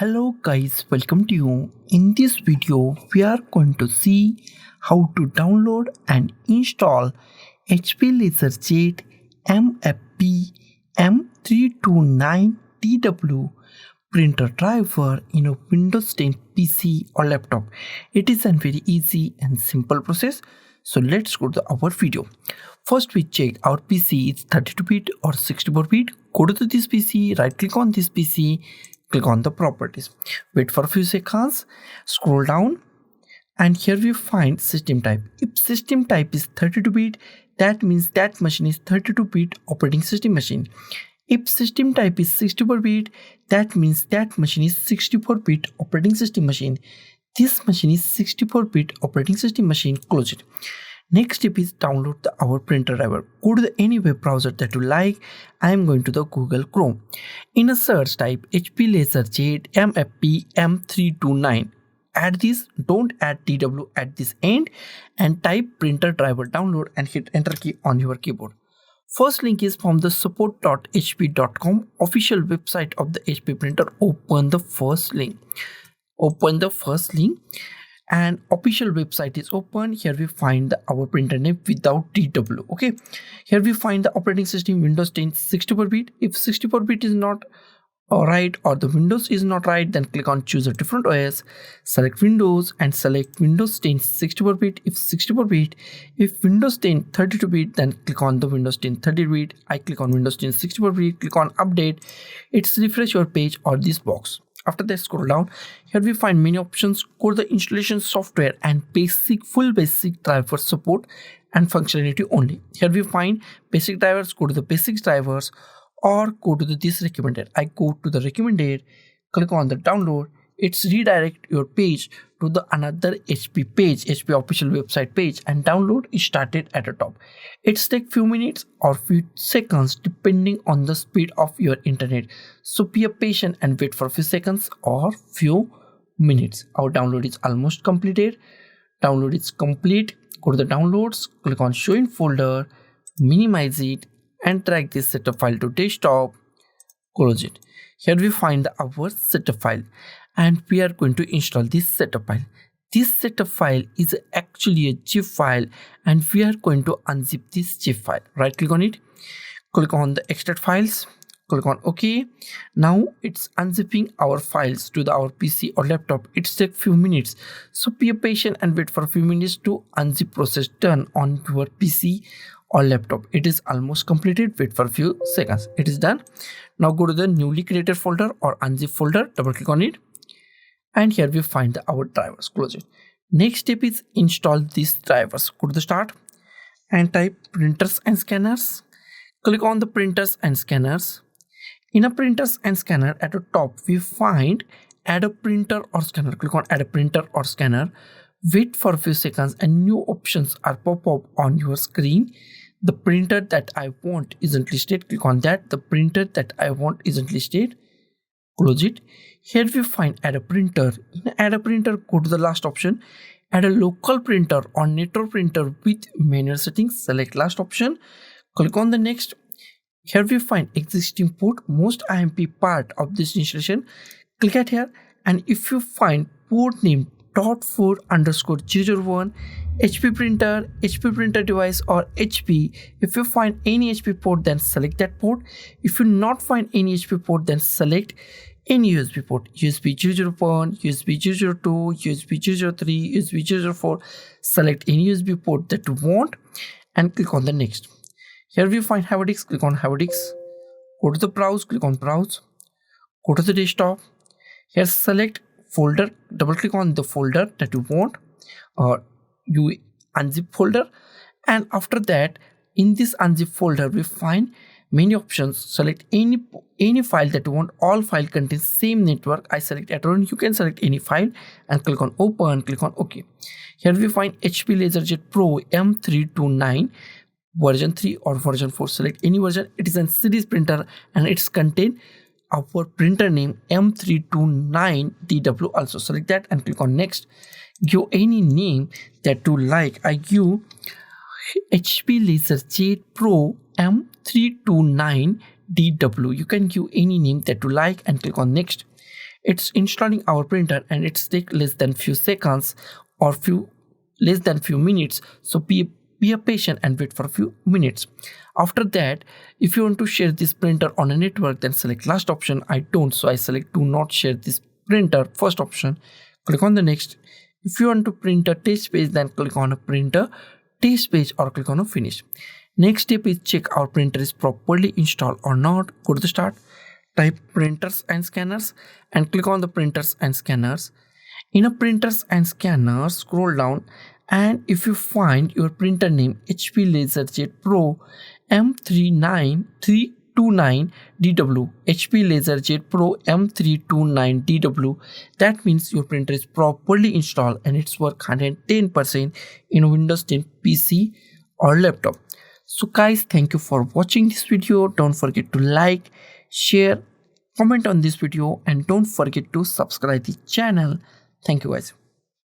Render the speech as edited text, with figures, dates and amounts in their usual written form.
Hello guys, welcome to you. In this video, we are going to see how to download and install HP LaserJet MFP M329dw printer driver in a Windows 10 PC or laptop. It is a very easy and simple process. So let's go to our video. First we check our PC is 32-bit or 64-bit. Go to this PC, right click on this PC, click on the properties. Wait for a few seconds, scroll down, and here we find system type. If system type is 32-bit, that means that machine is 32-bit operating system machine. If system type is 64-bit, that means that machine is 64-bit operating system machine. This machine is 64-bit operating system machine. Close it. Next step is download our printer driver. Go to any web browser that you like. I am going to the Google Chrome. In a search type HP LaserJet MFP M329. Add this, don't add DW at this end, and type printer driver download and hit enter key on your keyboard. First link is from the support.hp.com official website of the HP printer. Open the first link. And official website is open. Here we find our printer name without DW. Okay, here we find the operating system Windows 10 64-bit. If 64-bit is not right or the Windows is not right, then click on choose a different OS, select Windows and select Windows 10 64-bit if 64-bit. If Windows 10 32-bit, then click on the Windows 10 30-bit. I click on Windows 10 64-bit, click on update. It's refresh your page or this box. After that, scroll down. Here we find many options. Go to the installation software and full basic driver support and functionality only. Here we find basic drivers. Go to the basic drivers or go to this recommended. I go to the recommended, click on the download. It's redirect your page to the another HP page, HP official website page, and download is started at the top. It's take few minutes or few seconds depending on the speed of your internet. So be patient and wait for a few seconds or few minutes. Our download is almost completed. Download is complete. Go to the downloads, click on show in folder, minimize it, and drag this setup file to desktop. Close it. Here we find our setup file, and we are going to install this setup file. This setup file is actually a zip file, and we are going to unzip this zip file. Right click on it, click on the extract files, click on OK. Now it's unzipping our files to our PC or laptop. It takes few minutes, so be patient and wait for a few minutes to unzip process done on your PC or laptop. It is almost completed. Wait for a few seconds. It is done. Now go to the newly created folder or unzip folder, double click on it, and here we find our drivers. Close it. Next step is install these drivers. Go to the start and type printers and scanners. Click on the printers and scanners. In a printers and scanner, at the top we find add a printer or scanner. Click on add a printer or scanner. Wait for a few seconds and new options are pop up on your screen. The printer that I want isn't listed. Click on that. The printer that I want isn't listed. Close it. Here we find add a printer. In add a printer, go to the last option. Add a local printer or network printer with manual settings. Select last option. Click on the next. Here we find existing port, most IMP part of this installation. Click at here, and if you find port name .4_001 HP printer device or HP, if you find any HP port, then select that port. If you not find any HP port, then select any USB port, USB 001, USB 002, USB 003, USB 004. Select any USB port that you want and click on the next. Here we find have a disk. Click on have a disk. Go to the browse, click on browse. Go to the desktop. Here select folder, double click on the folder that you want, or you unzip folder, and after that in this unzip folder we find many options. Select any file that you want. All file contains same network. I select Atron. You can select any file and click on open, click on OK. Here we find HP LaserJet Pro M329 version 3 or version 4. Select any version. It is a series printer and it's contain our printer name M329dw. Also select that and click on next. Give any name that you like. I give HP LaserJet Pro M329dw. You can give any name that you like and click on next. It's installing our printer and it's take less than few seconds or less than few minutes. So be patient and wait for a few minutes. After that, if you want to share this printer on a network, then select last option. I don't, so I select do not share this printer, first option. Click on the next. If you want to print a test page, then click on a printer test page or click on a finish. Next step is check our printer is properly installed or not. Go to the start, type printers and scanners and click on the printers and scanners. In a printers and scanners, scroll down, and if you find your printer name HP LaserJet Pro M329dw, HP LaserJet Pro M329dw, that means your printer is properly installed and it's work 110% in Windows 10 PC or laptop. So guys, thank you for watching this video. Don't forget to like, share, comment on this video, and don't forget to subscribe the channel. Thank you guys.